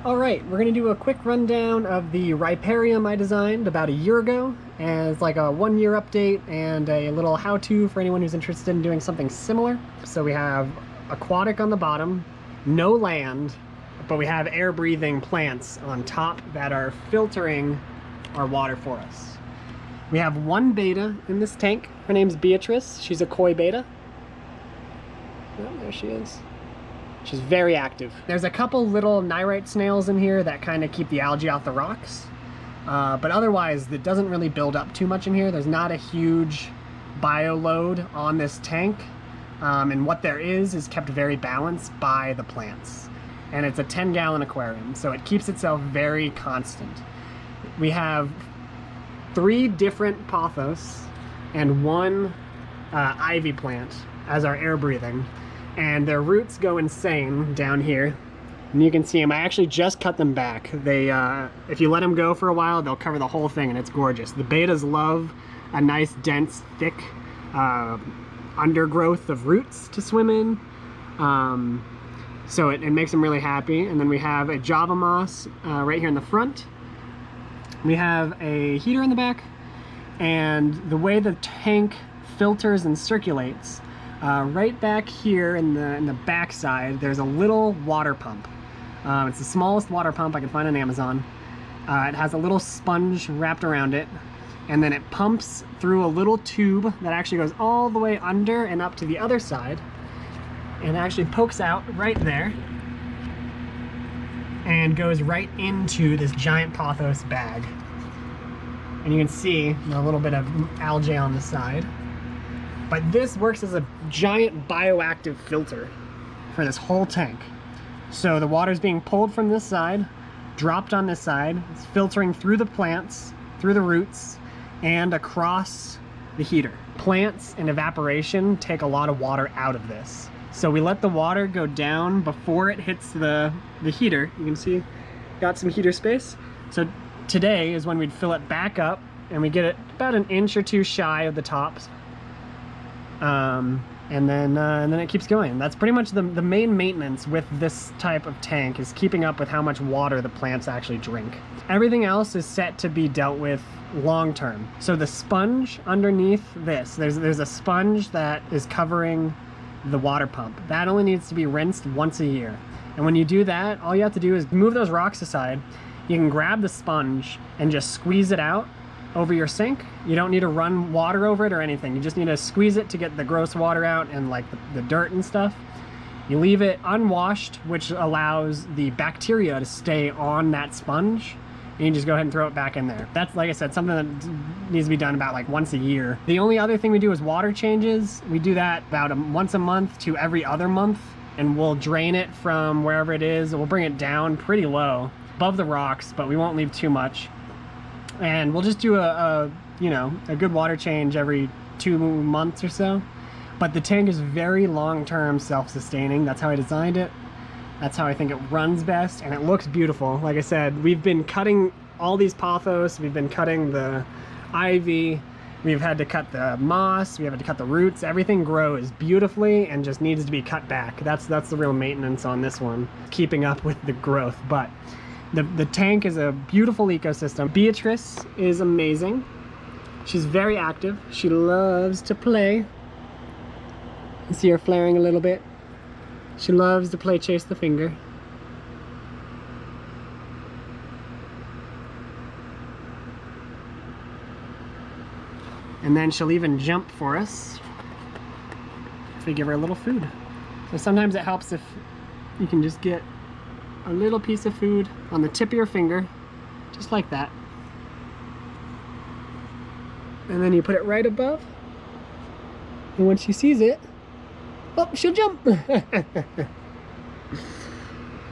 All right, we're gonna do a quick rundown of the Riparium I designed about a year ago as like a 1-year update and a little how-to for anyone who's interested in doing something similar. So we have aquatic on the bottom, no land, but we have air-breathing plants on top that are filtering our water for us. We have one betta in this tank. Her name's Beatrice. She's a koi betta. Oh, there she is. She's very active. There's a couple little nyrite snails in here that kind of keep the algae off the rocks. But otherwise, it doesn't really build up too much in here. There's not a huge bio load on this tank. And what there is kept very balanced by the plants. And it's a 10-gallon aquarium, so it keeps itself very constant. We have 3 different pothos and 1 ivy plant as our air breathing. And their roots go insane down here. And you can see them. I actually just cut them back. They, if you let them go for a while, they'll cover the whole thing and it's gorgeous. The bettas love a nice, dense, thick undergrowth of roots to swim in. So it makes them really happy. And then we have a Java moss right here in the front. We have a heater in the back. And the way the tank filters and circulates, right back here in the back side, there's a little water pump. It's the smallest water pump I could find on Amazon. It has a little sponge wrapped around it, and then it pumps through a little tube that actually goes all the way under and up to the other side, and actually pokes out right there and goes right into this giant pothos bag. And you can see a little bit of algae on the side. But this works as a giant bioactive filter for this whole tank. So the water's being pulled from this side, dropped on this side, it's filtering through the plants, through the roots, and across the heater. Plants and evaporation take a lot of water out of this. So we let the water go down before it hits the heater. You can see, got some heater space. So today is when we'd fill it back up, and we get it about an inch or 2 shy of the tops. And then it keeps going. That's pretty much the main maintenance with this type of tank, is keeping up with how much water the plants actually drink. Everything else is set to be dealt with long term. So the sponge underneath this, there's a sponge that is covering the water pump. That only needs to be rinsed once a year. And when you do that, all you have to do is move those rocks aside. You can grab the sponge and just squeeze it out over your sink. You don't need to run water over it or anything. You just need to squeeze it to get the gross water out and like the dirt and stuff. You leave it unwashed, which allows the bacteria to stay on that sponge. And you just go ahead and throw it back in there. That's, like I said, something that needs to be done about like once a year. The only other thing we do is water changes. We do that about once a month to every other month, and we'll drain it from wherever it is. We'll bring it down pretty low above the rocks, but we won't leave too much. And we'll just do a good water change every 2 months or so. But the tank is very long-term self-sustaining. That's how I designed it. That's how I think it runs best, and it looks beautiful. Like I said, we've been cutting all these pothos, we've been cutting the ivy, we've had to cut the moss, we have to cut the roots. Everything grows beautifully and just needs to be cut back. That's the real maintenance on this one, keeping up with the growth. But the tank is a beautiful ecosystem. Beatrice is amazing. She's very active. She loves to play. You see her flaring a little bit. She loves to play chase the finger. And then she'll even jump for us if we give her a little food. So sometimes it helps if you can just get a little piece of food on the tip of your finger, just like that. And then you put it right above. And when she sees it, oh, she'll jump.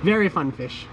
Very fun fish.